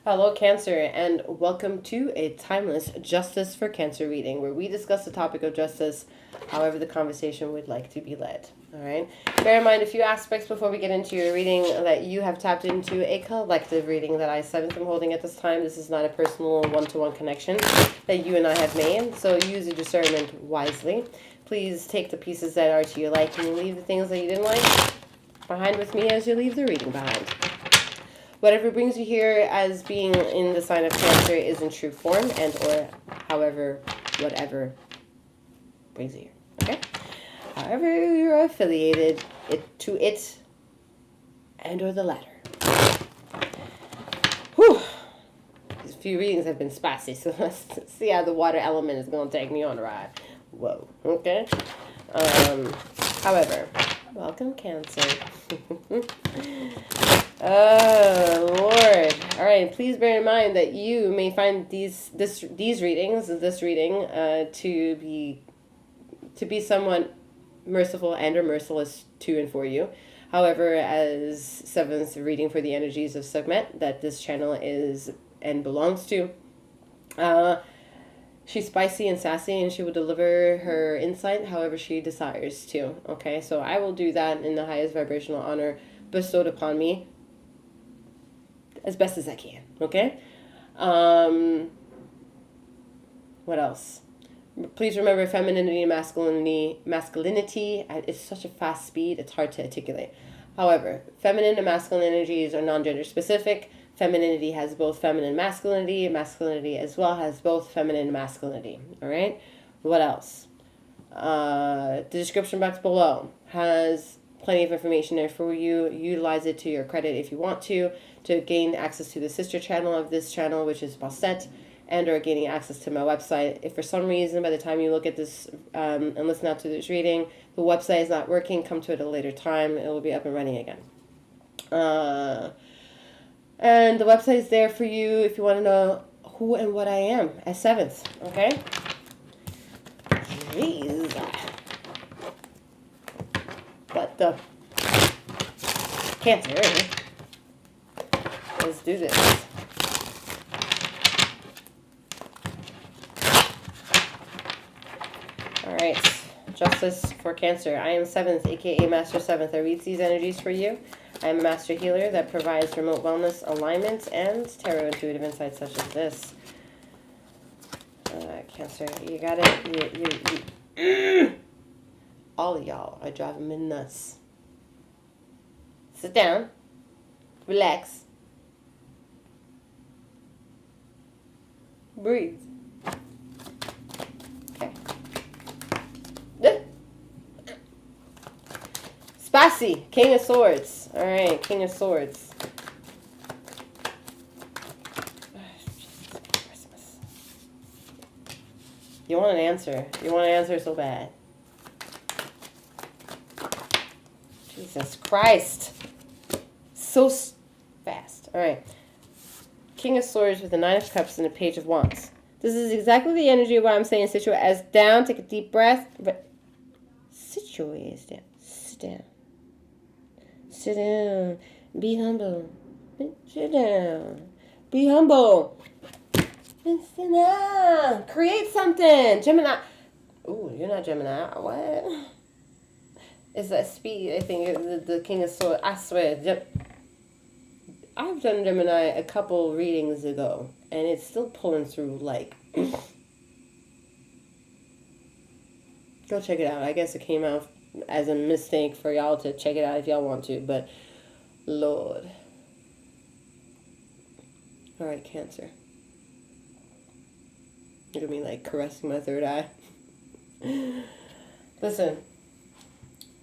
Hello, Cancer, and welcome to a timeless Justice for Cancer reading where we discuss the topic of justice however the conversation would like to be led. All right. Bear in mind a few aspects before we get into your reading that you have tapped into a collective reading that I, Seventh, am holding at this time. This is not a personal one-to-one connection that you and I have made, so use your discernment wisely. Please take the pieces that are to your liking and leave the things that you didn't like behind with me as you leave the reading behind. Whatever brings you here as being in the sign of Cancer is in true form and or however, whatever brings you here, okay? However you're affiliated to it and or the latter. Whew. These few readings have been spicy, so let's see how the water element is going to take me on a ride. Whoa, okay? However, welcome, Cancer. Oh, Lord. All right, please bear in mind that you may find this reading to be somewhat merciful and or merciless to and for you. However, as Seventh reading for the energies of Sekhmet that this channel is and belongs to, she's spicy and sassy, and she will deliver her insight however she desires to. Okay, so I will do that in the highest vibrational honor bestowed upon me as best as I can. Okay. What else? Please remember femininity and masculinity is such a fast speed, it's hard to articulate. However, feminine and masculine energies are non-gender specific. Femininity has both feminine and masculinity. Masculinity as well has both feminine and masculinity. All right? What else? The description box below has plenty of information there for you. Utilize it to your credit if you want to gain access to the sister channel of this channel, which is Bastet, and or gaining access to my website. If for some reason by the time you look at this and listen out to this reading, the website is not working, come to it at a later time. It will be up and running again. And the website is there for you if you want to know who and what I am as Seventh. Okay? Jeez. But the Cancer. Let's do this. Alright, Justice for Cancer. I am Seventh, aka Master Seventh. I read these energies for you. I am a master healer that provides remote wellness, alignment, and tarot intuitive insights such as this. Cancer, you got it. All of y'all are driving me nuts. Sit down. Relax. Breathe. Okay. Spicy. King of Swords. Alright, King of Swords. Christmas. You want an answer. You want an answer so bad. Jesus Christ. So fast. Alright. King of Swords with the Nine of Cups and a Page of Wands. This is exactly the energy of what I'm saying. Situate as down. Take a deep breath. Situate as down. Sit down. Sit down. Be humble. Sit down. Be humble. Sit down. Create something. Gemini. Ooh, you're not Gemini. What? It's that speed. I think the King of Swords. I swear. I've done Gemini a couple readings ago, and it's still pulling through, like... Go check it out. I guess it came out as a mistake for y'all to check it out if y'all want to, but... Lord. Alright, Cancer. Look at me, like, caressing my third eye. Listen.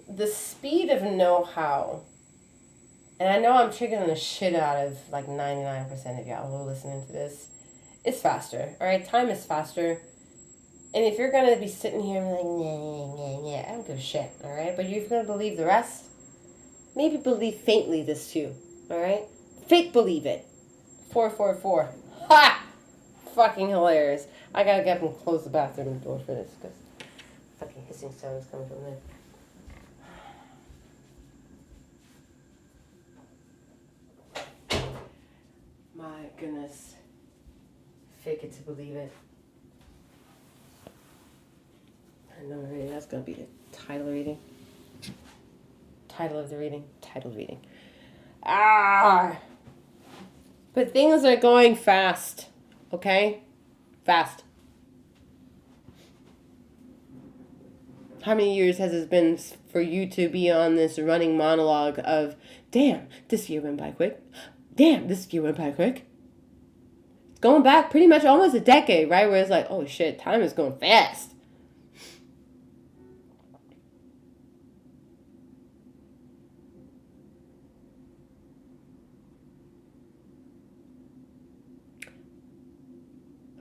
The speed of know-how... And I know I'm triggering the shit out of like 99% of y'all who are listening to this. It's faster, all right? Time is faster. And if you're going to be sitting here and like, I don't give a shit, all right? But you're going to believe the rest? Maybe believe faintly this too, all right? Fake believe it. 444. Ha! Fucking hilarious. I got to get up and close the bathroom door for this because fucking hissing sounds coming from there. My goodness. Fake it to believe it. I know already. That's going to be the title reading. Title of the reading. Title reading. Ah! But things are going fast. Okay? Fast. How many years has it been for you to be on this running monologue of, damn, this year went by quick. Damn, this year went by quick. It's going back pretty much almost a decade, right? Where it's like, oh shit, time is going fast.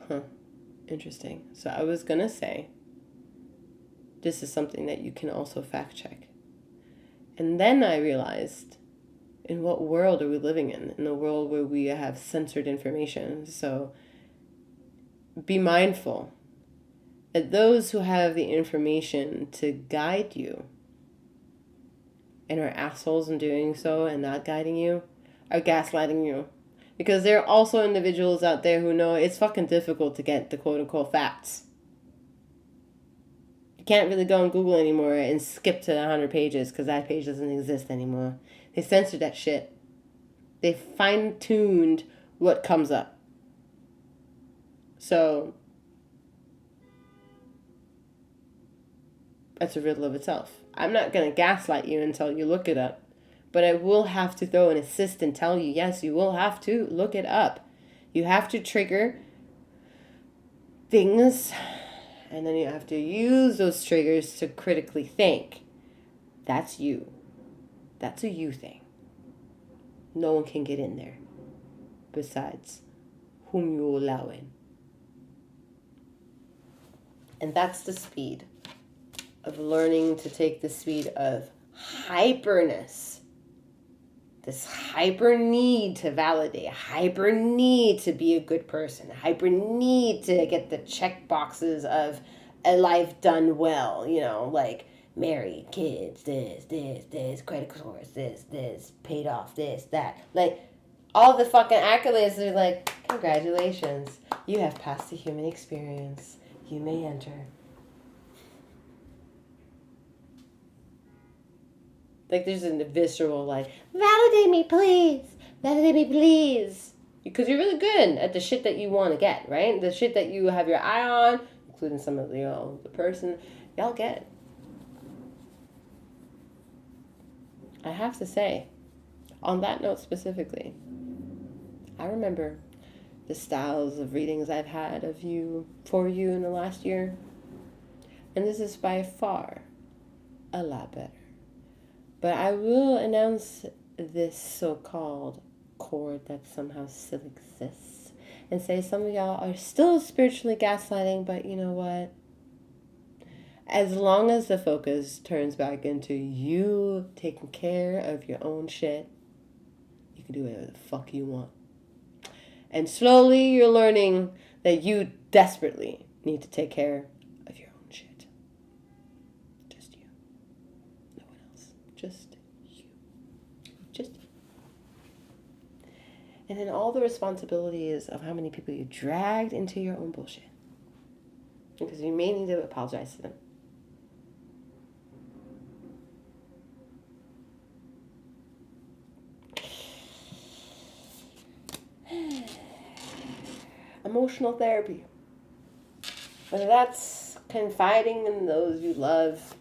Huh. Interesting. So I was going to say, this is something that you can also fact check. And then I realized, in what world are we living in? In a world where we have censored information. So be mindful that those who have the information to guide you and are assholes in doing so and not guiding you are gaslighting you. Because there are also individuals out there who know it's fucking difficult to get the quote-unquote facts. You can't really go on Google anymore and skip to 100 pages because that page doesn't exist anymore. They censored that shit. They fine-tuned what comes up. So, that's a riddle of itself. I'm not going to gaslight you until you look it up. But I will have to throw an assist and tell you, yes, you will have to look it up. You have to trigger things, and then you have to use those triggers to critically think. That's you. That's a you thing. No one can get in there besides whom you allow in. And that's the speed of learning to take the speed of hyperness. This hyper need to validate, hyper need to be a good person, hyper need to get the check boxes of a life done well, you know, like married, kids, this, credit scores, this, paid off, this, that. Like, all the fucking accolades are like, congratulations, you have passed the human experience. You may enter. Like, there's a visceral, like, validate me, please. Validate me, please. Because you're really good at the shit that you want to get, right? The shit that you have your eye on, including some of, you know, the person, y'all get it. I have to say, on that note specifically, I remember the styles of readings I've had of you, for you in the last year. And this is by far a lot better. But I will announce this so-called chord that somehow still exists and say some of y'all are still spiritually gaslighting, but you know what? As long as the focus turns back into you taking care of your own shit, you can do whatever the fuck you want. And slowly you're learning that you desperately need to take care of your own shit. Just you. No one else. Just you. Just you. And then all the responsibilities of how many people you dragged into your own bullshit. Because you may need to apologize to them. Emotional therapy. Whether that's confiding in those you love,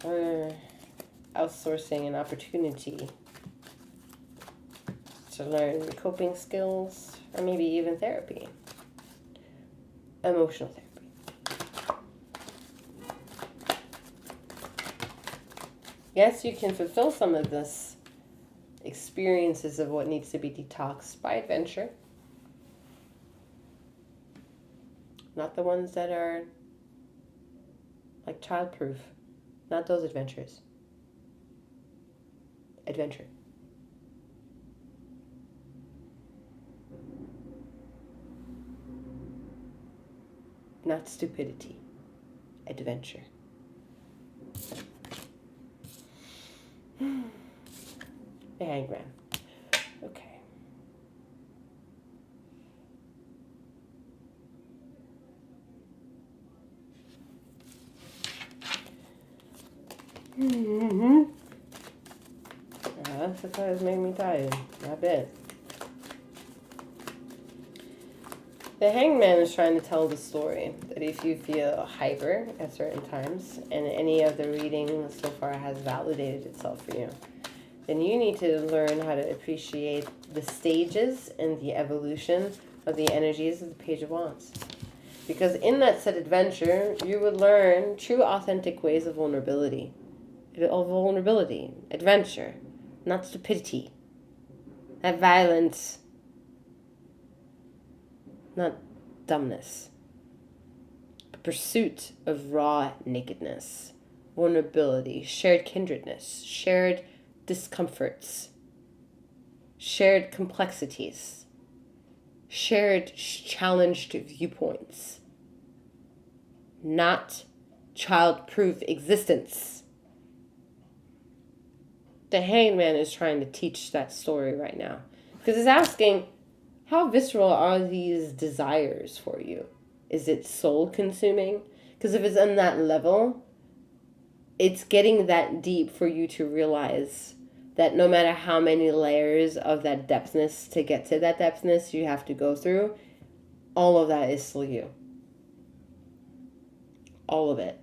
or outsourcing an opportunity to learn coping skills, or maybe even therapy. Emotional therapy. Yes, you can fulfill some of this experiences of what needs to be detoxed by adventure. Not the ones that are like childproof. Not those adventures. Adventure. Not stupidity. Adventure. Yeah. Hangman. Okay. That's the card that's making me tired. I bet. The Hangman is trying to tell the story that if you feel hyper at certain times, and any of the reading so far has validated itself for you, then you need to learn how to appreciate the stages and the evolution of the energies of the Page of Wands. Because in that said adventure, you would learn true, authentic ways of vulnerability. Adventure, not stupidity. Not violence. Not dumbness. But pursuit of raw nakedness. Vulnerability, shared kindredness, shared discomforts, shared complexities, shared challenged viewpoints, not child-proof existence. The Hangman is trying to teach that story right now. Because it's asking, how visceral are these desires for you? Is it soul-consuming? Because if it's on that level, it's getting that deep for you to realize that no matter how many layers of that depthness to get to that depthness you have to go through, all of that is still you. All of it.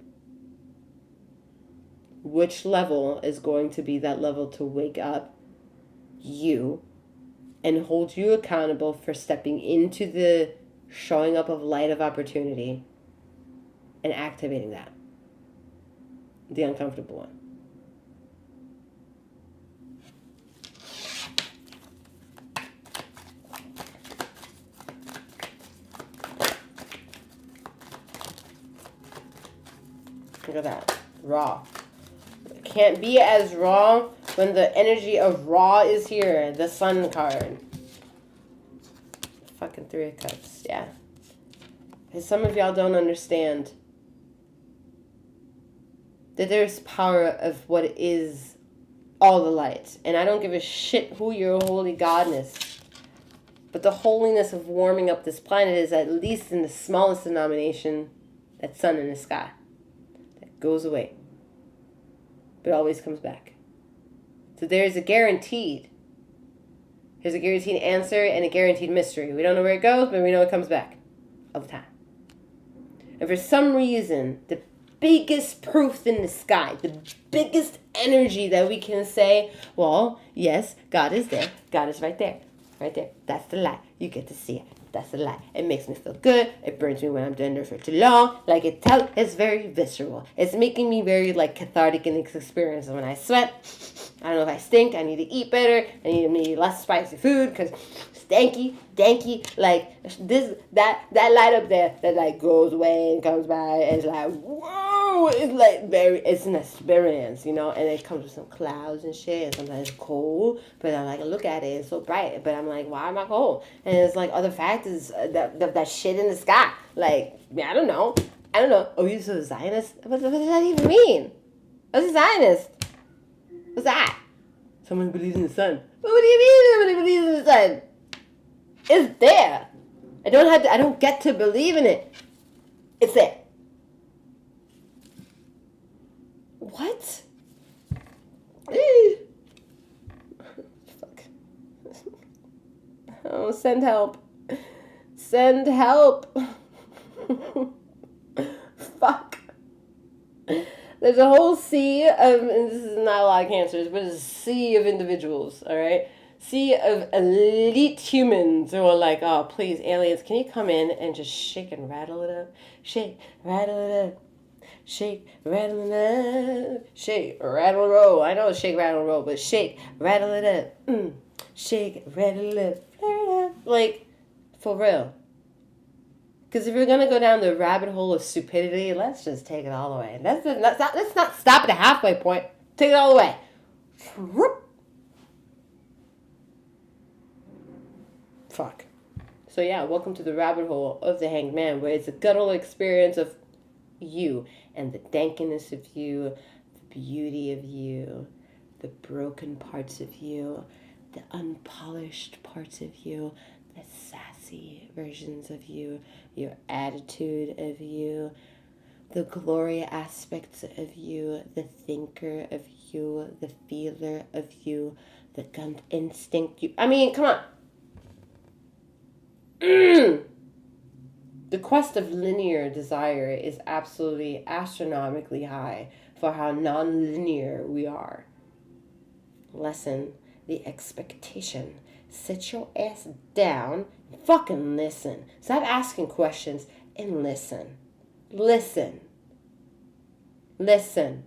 Which level is going to be that level to wake up you and hold you accountable for stepping into the showing up of light of opportunity and activating that? The uncomfortable one. Look at that. Raw. It can't be as raw when the energy of raw is here. The Sun card. Fucking Three of Cups. Yeah. Because some of y'all don't understand that there's power of what is all the light. And I don't give a shit who your holy godness. But the holiness of warming up this planet is at least in the smallest denomination, that sun in the sky. That goes away. But always comes back. So there's a guaranteed answer and a guaranteed mystery. We don't know where it goes, but we know it comes back all the time. And for some reason, the biggest proof in the sky, the biggest energy that we can say, well, yes, God is there. God is right there. Right there. That's the light. You get to see it. That's the light. It makes me feel good. It burns me when I'm doing it for too long. Like it's very visceral. It's making me very cathartic in this experience. When I sweat, I don't know if I stink. I need to eat better. I need to eat less spicy food because stanky, danky, that light up there that goes away and comes by. It's like, whoa! It's an experience, and it comes with some clouds and shit. And sometimes it's cold, but I look at it, it's so bright. But I'm like, why am I cold? And it's other factors that shit in the sky. I don't know. Oh, you're so Zionist? What does that even mean? What's a Zionist? What's that? Someone believes in the sun. What do you mean somebody believes in the sun? It's there. I don't get to believe in it. It's there. What? Fuck. Oh, send help. Send help. Fuck. There's a whole sea of, and this is not a lot of cancers, but it's a sea of individuals, all right? Sea of elite humans who are like, oh, please, aliens, can you come in and just shake and rattle it up? Shake, rattle it up. Shake, rattle it up. Shake, rattle, roll. I know it's shake, rattle, roll, but shake, rattle it up. Shake, rattle it up. For real. Because if you're going to go down the rabbit hole of stupidity, let's just take it all the way. Let's not stop at the halfway point. Take it all the way. Fuck. So yeah, welcome to the rabbit hole of the Hanged Man, where it's a guttural experience of you and the dankiness of you, the beauty of you, the broken parts of you, the unpolished parts of you, the sassy versions of you, your attitude of you, the glory aspects of you, the thinker of you, the feeler of you, the gut instinct you. I mean, come on. The quest of linear desire is absolutely astronomically high for how non-linear we are. Lessen the expectation. Sit your ass down and fucking listen. Stop asking questions and listen. Listen. Listen.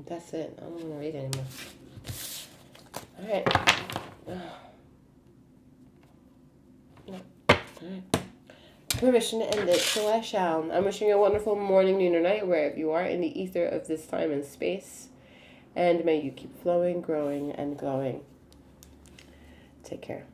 That's it. I don't want to read anymore. All right. Permission to end it, so I shall. I'm wishing you a wonderful morning, noon, or night, wherever you are in the ether of this time and space. And may you keep flowing, growing, and glowing. Take care.